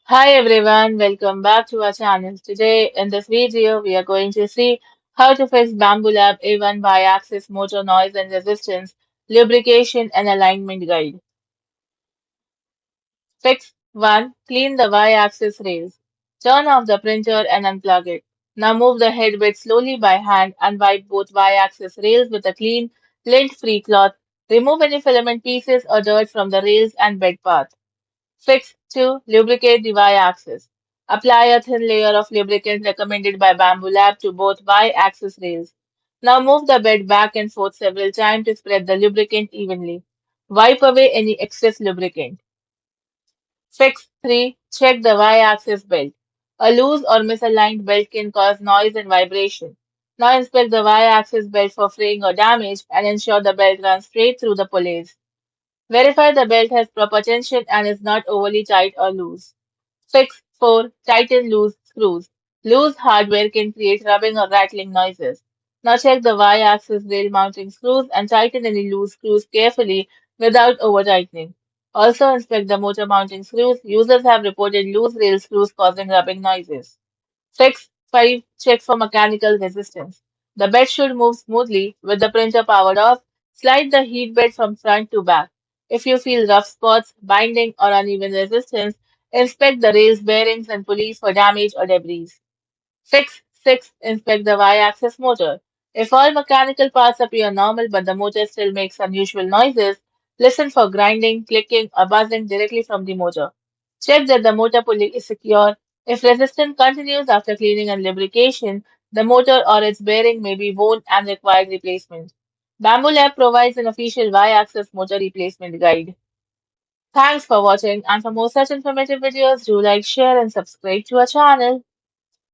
Hi everyone, welcome back to our channel. Today in this video, we are going to see how to fix Bambu Lab A1 Y-axis motor noise and resistance, lubrication and alignment guide. Fix 1. Clean the Y-axis rails. Turn off the printer and unplug it. Now move the head bit slowly by hand and wipe both Y-axis rails with a clean, lint-free cloth. Remove any filament pieces or dirt from the rails and bed path. Fix 2. Lubricate the Y-axis. Apply a thin layer of lubricant recommended by Bambu Lab to both Y-axis rails. Now move the bed back and forth several times to spread the lubricant evenly. Wipe away any excess lubricant. Fix 3. Check the Y-axis belt. A loose or misaligned belt can cause noise and vibration. Now inspect the Y-axis belt for fraying or damage and ensure the belt runs straight through the pulleys. Verify the belt has proper tension and is not overly tight or loose. Fix 4. Tighten loose screws. Loose hardware can create rubbing or rattling noises. Now check the Y-axis rail mounting screws and tighten any loose screws carefully without over-tightening. Also inspect the motor mounting screws. Users have reported loose rail screws causing rubbing noises. Fix 5. Check for mechanical resistance. The bed should move smoothly with the printer powered off. Slide the heat bed from front to back. If you feel rough spots, binding, or uneven resistance, inspect the rails, bearings, and pulleys for damage or debris. Fix 6. Inspect the Y-axis motor. If all mechanical parts appear normal but the motor still makes unusual noises, listen for grinding, clicking, or buzzing directly from the motor. Check that the motor pulley is secure. If resistance continues after cleaning and lubrication, the motor or its bearing may be worn and require replacement. Bambu Lab provides an official Y-axis motor replacement guide. Thanks for watching, and for more such informative videos, do like, share, and subscribe to our channel.